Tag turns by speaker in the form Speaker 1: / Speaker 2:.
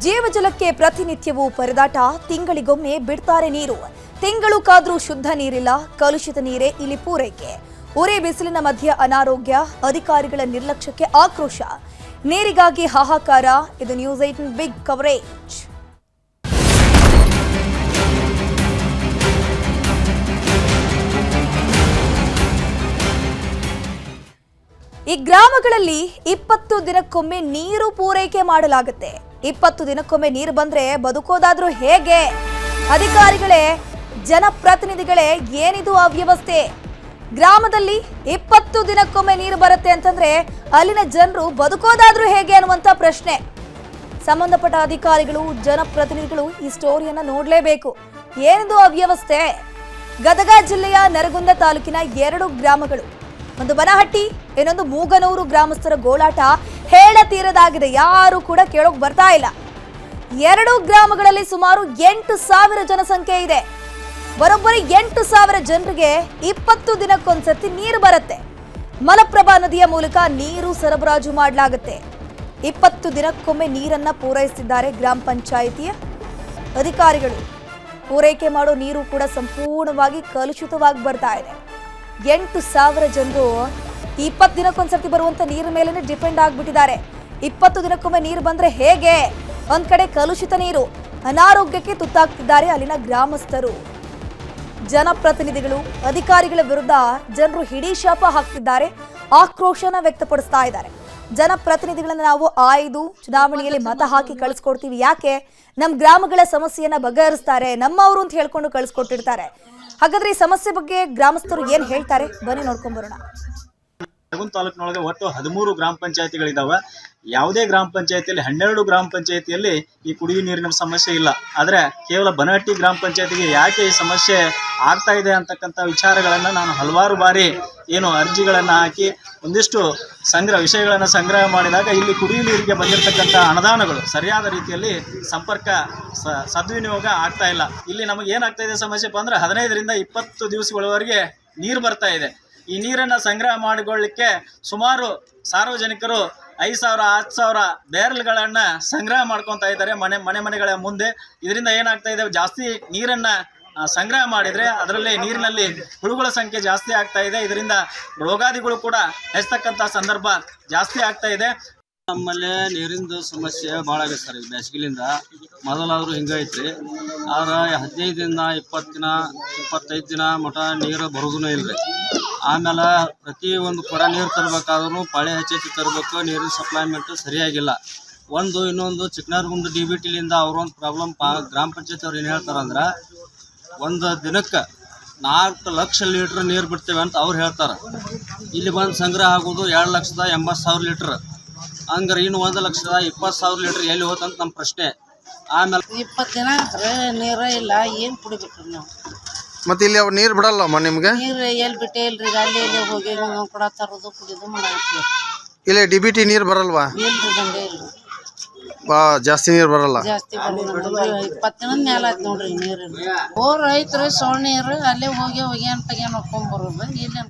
Speaker 1: ಜೀವಜಲಕ್ಕೆ ಪ್ರತಿನಿತ್ಯವೂ ಪರದಾಟ, ತಿಂಗಳಿಗೊಮ್ಮೆ ಬಿಡ್ತಾರೆ ನೀರು. ತಿಂಗಳು ಕಾದ್ರೂ ಶುದ್ಧ ನೀರಿಲ್ಲ, ಕಲುಷಿತ ನೀರೇ ಇಲ್ಲಿ ಪೂರೈಕೆ. ಉರಿ ಬಿಸಿಲಿನ ಮಧ್ಯೆ ಅನಾರೋಗ್ಯ, ಅಧಿಕಾರಿಗಳ ನಿರ್ಲಕ್ಷ್ಯಕ್ಕೆ ಆಕ್ರೋಶ. ನೀರಿಗಾಗಿ ಹಾಹಾಕಾರ. ಇದು ನ್ಯೂಸ್ 18 ಬಿಗ್ ಕವರೇಜ್. ಈ ಗ್ರಾಮಗಳಲ್ಲಿ 20 ದಿನಕ್ಕೊಮ್ಮೆ ನೀರು ಪೂರೈಕೆ ಮಾಡಲಾಗುತ್ತೆ. 20 ದಿನಕ್ಕೊಮ್ಮೆ ನೀರು ಬಂದ್ರೆ ಬದುಕೋದಾದ್ರೂ ಹೇಗೆ? ಅಧಿಕಾರಿಗಳೇ, ಜನಪ್ರತಿನಿಧಿಗಳೇ, ಏನಿದು ಅವ್ಯವಸ್ಥೆ? ಗ್ರಾಮದಲ್ಲಿ 20 ದಿನಕ್ಕೊಮ್ಮೆ ನೀರು ಬರುತ್ತೆ ಅಂತಂದ್ರೆ ಅಲ್ಲಿನ ಜನರು ಬದುಕೋದಾದ್ರೂ ಹೇಗೆ ಅನ್ನುವಂತ ಪ್ರಶ್ನೆ. ಸಂಬಂಧಪಟ್ಟ ಅಧಿಕಾರಿಗಳು, ಜನಪ್ರತಿನಿಧಿಗಳು ಈ ಸ್ಟೋರಿಯನ್ನ ನೋಡಲೇಬೇಕು. ಏನಿದು ಅವ್ಯವಸ್ಥೆ? ಗದಗ ಜಿಲ್ಲೆಯ ನರಗುಂದ ತಾಲೂಕಿನ 2 ಗ್ರಾಮಗಳು, ಒಂದು ಬನಹಟ್ಟಿ, ಇನ್ನೊಂದು ಮೂಗನೂರು ಗ್ರಾಮಸ್ಥರ ಗೋಳಾಟ ಹೇಳತೀರದಾಗಿದೆ. ಯಾರು ಕೂಡ ಕೇಳೋಕ್ ಬರ್ತಾ ಇಲ್ಲ. 2 ಗ್ರಾಮಗಳಲ್ಲಿ ಸುಮಾರು 8,000 ಜನಸಂಖ್ಯೆ ಇದೆ. ಬರೋಬ್ಬರಿ 8,000 ಜನರಿಗೆ 20 ದಿನಕ್ಕೊಂದ್ಸತಿ ನೀರು ಬರುತ್ತೆ. ಮಲಪ್ರಭಾ ನದಿಯ ಮೂಲಕ ನೀರು ಸರಬರಾಜು ಮಾಡಲಾಗುತ್ತೆ. 20 ದಿನಕ್ಕೊಮ್ಮೆ ನೀರನ್ನ ಪೂರೈಸುತ್ತಿದ್ದಾರೆ ಗ್ರಾಮ ಪಂಚಾಯಿತಿಯ ಅಧಿಕಾರಿಗಳು. ಪೂರೈಕೆ ಮಾಡೋ ನೀರು ಕೂಡ ಸಂಪೂರ್ಣವಾಗಿ ಕಲುಷಿತವಾಗಿ ಬರ್ತಾ ಇದೆ. 8,000 ಜನರು 20 ದಿನಕ್ಕೊಂದ್ಸರ್ತಿ ಬರುವಂತ ನೀರಿನ ಮೇಲೆ ಡಿಪೆಂಡ್ ಆಗ್ಬಿಟ್ಟಿದ್ದಾರೆ. 20 ದಿನಕ್ಕೊಮ್ಮೆ ನೀರು ಬಂದ್ರೆ ಹೇಗೆ? ಒಂದ್ ಕಡೆ ಕಲುಷಿತ ನೀರು, ಅನಾರೋಗ್ಯಕ್ಕೆ ತುತ್ತಾಗ್ತಿದ್ದಾರೆ ಅಲ್ಲಿನ ಗ್ರಾಮಸ್ಥರು. ಜನಪ್ರತಿನಿಧಿಗಳು, ಅಧಿಕಾರಿಗಳ ವಿರುದ್ಧ ಜನರು ಹಿಡಿ ಶಾಪ ಹಾಕ್ತಿದ್ದಾರೆ, ಆಕ್ರೋಶನ ವ್ಯಕ್ತಪಡಿಸ್ತಾ ಇದ್ದಾರೆ. ಜನಪ್ರತಿನಿಧಿಗಳನ್ನ ನಾವು ಆಯ್ದು ಚುನಾವಣೆಯಲ್ಲಿ ಮತ ಹಾಕಿ ಕಳಿಸ್ಕೊಡ್ತೀವಿ. ಯಾಕೆ? ನಮ್ಮ ಗ್ರಾಮಗಳ ಸಮಸ್ಯೆಯನ್ನ ಬಗೆಹರಿಸ್ತಾರೆ, ನಮ್ಮವರು ಅಂತ ಹೇಳ್ಕೊಂಡು ಕಳಿಸ್ಕೊಟ್ಟಿರ್ತಾರೆ. ಹಾಗಾದ್ರೆ ಈ ಸಮಸ್ಯೆ ಬಗ್ಗೆ ಗ್ರಾಮಸ್ಥರು ಏನ್ ಹೇಳ್ತಾರೆ, ಬನ್ನಿ ನೋಡ್ಕೊಂಡ್ ಬರೋಣ.
Speaker 2: ನರಗುಂದ ತಾಲೂಕಿನೊಳಗೆ ಒಟ್ಟು 13 ಗ್ರಾಮ ಪಂಚಾಯತಿಗಳಿದಾವೆ. ಯಾವುದೇ ಗ್ರಾಮ ಪಂಚಾಯತಿಯಲ್ಲಿ 12 ಗ್ರಾಮ ಪಂಚಾಯತಿಯಲ್ಲಿ ಈ ಕುಡಿಯುವ ನೀರಿನ ಸಮಸ್ಯೆ ಇಲ್ಲ. ಆದರೆ ಕೇವಲ ಬನಹಟ್ಟಿ ಗ್ರಾಮ ಪಂಚಾಯತಿಗೆ ಯಾಕೆ ಈ ಸಮಸ್ಯೆ ಆಗ್ತಾ ಇದೆ ಅಂತಕ್ಕಂಥ ವಿಚಾರಗಳನ್ನು ನಾನು ಹಲವಾರು ಬಾರಿ ಅರ್ಜಿಗಳನ್ನು ಹಾಕಿ ಒಂದಿಷ್ಟು ವಿಷಯಗಳನ್ನು ಸಂಗ್ರಹ ಮಾಡಿದಾಗ ಇಲ್ಲಿ ಕುಡಿಯುವ ನೀರಿಗೆ ಬಂದಿರತಕ್ಕಂಥ ಅನುದಾನಗಳು ಸರಿಯಾದ ರೀತಿಯಲ್ಲಿ ಸಂಪರ್ಕ ಸದ್ವಿನಿಯೋಗ ಆಗ್ತಾ ಇಲ್ಲ. ಇಲ್ಲಿ ನಮಗೆ ಏನಾಗ್ತಾ ಇದೆ ಸಮಸ್ಯೆ ಅಂದ್ರೆ 15ರಿಂದ 20 ದಿವಸಗಳವರೆಗೆ ನೀರು ಬರ್ತಾ ಇದೆ. ಈ ನೀರನ್ನು ಸಂಗ್ರಹ ಮಾಡಿಕೊಳ್ಳಿಕ್ಕೆ ಸುಮಾರು ಸಾರ್ವಜನಿಕರು 5,000 10,000 ಬ್ಯಾರಲ್ಗಳನ್ನು ಸಂಗ್ರಹ ಮಾಡ್ಕೊತಾ ಇದ್ದಾರೆ ಮನೆಗಳ ಮುಂದೆ. ಇದರಿಂದ ಏನಾಗ್ತಾ ಇದೆ, ಜಾಸ್ತಿ ನೀರನ್ನು ಸಂಗ್ರಹ ಮಾಡಿದರೆ ಅದರಲ್ಲಿ ನೀರಿನಲ್ಲಿ ಹುಳುಗಳ ಸಂಖ್ಯೆ ಜಾಸ್ತಿ ಆಗ್ತಾ ಇದೆ. ಇದರಿಂದ ರೋಗಾದಿಗಳು ಕೂಡ ಹೆಚ್ಚತಕ್ಕಂಥ ಸಂದರ್ಭ ಜಾಸ್ತಿ ಆಗ್ತಾ ಇದೆ.
Speaker 3: ನಮ್ಮಲ್ಲಿ ನೀರಿಂದು ಸಮಸ್ಯೆ ಭಾಳ ಆಗೈತೆ ಸರ್. ಈಗ ಬೇಸಿಗೆಲಿಂದ ಮೊದಲಾದರೂ ಹಿಂಗೈತ್ರಿ. ಆದ್ರೆ 15 ದಿನ 20 ದಿನ 25 ದಿನ ಮಠ ನೀರು ಬರೋದೂ ಇಲ್ಲರಿ. ಆಮೇಲೆ ಪ್ರತಿ ಒಂದು ಕೊಡ ನೀರು ತರಬೇಕಾದ್ರೂ ಪಾಳೆ ಹೆಚ್ಚೆಚ್ಚು ತರಬೇಕು. ನೀರಿನ ಸಪ್ಲೈಮೆಂಟು ಸರಿಯಾಗಿಲ್ಲ. ಇನ್ನೊಂದು ಚಿಕ್ಕನರಗುಂದ DBTಲಿಂದ ಅವ್ರೊಂದು ಪ್ರಾಬ್ಲಮ್ ಗ್ರಾಮ ಪಂಚಾಯತ್ ಅವ್ರು ಏನು ಹೇಳ್ತಾರಂದ್ರೆ, ಒಂದು ದಿನಕ್ಕೆ 4 ಲಕ್ಷ ಲೀಟ್ರ್ ನೀರು ಬಿಡ್ತೇವೆ ಅಂತ ಅವ್ರು ಹೇಳ್ತಾರೆ. ಇಲ್ಲಿ ಬಂದು ಸಂಗ್ರಹ ಆಗೋದು 2,80,000 ಲೀಟ್ರ್. ಹಂಗಾರೆ ಇನ್ನು 1,20,000 ಲೀಟ್ರ್ ಎಲ್ಲಿ ಹೋತಂತ ನಮ್ಮ ಪ್ರಶ್ನೆ. ಆಮೇಲೆ
Speaker 4: 20 ದಿನ ನೀರ ಇಲ್ಲ, ಏನು ಕುಡಿಬೇಕ್ರಿ ನಾವು?
Speaker 5: ಮತ್ತೆ ಇಲ್ಲಿ ಅವ್ರು ನೀರು ಬಿಡಲ್ಲಮ್ಮ ನಿಮ್ಗೆ?
Speaker 4: ನೀರು ಎಲ್ಲಿ ಬಿಟ್ಟೆ ಇಲ್ರಿ, ಅಲ್ಲಿ ಇಲ್ಲಿ ಹೋಗಿ ಕೂಡ ತರೋದು ಕುಡಿದು ಮಾಡಾಕ್ತೀವಿ.
Speaker 5: ಇಲ್ಲಿ DBT ನೀರು ಬರಲ್ವಾ?
Speaker 4: ಇಲ್ರಿ, ಬಂದೇ ಇಲ್ರಿ.
Speaker 5: ಜಾಸ್ತಿ ನೀರು ಬರಲ್ಲ.
Speaker 4: ಜಾಸ್ತಿ ಬರೋದು 20 ದಿನದ ಮೇಲೆ ಆಯ್ತು ನೋಡ್ರಿ ನೀರು. ಬೋರ್ ಐತ್ರಿ, ಸೊಳ್ಳೆ ನೀರು, ಅಲ್ಲೇ ಹೋಗಿ ಹೋಗಿ ಅಂತ ನೋಡ್ಕೊಂಡ್ ಬರೋದು. ಇಲ್ಲಿ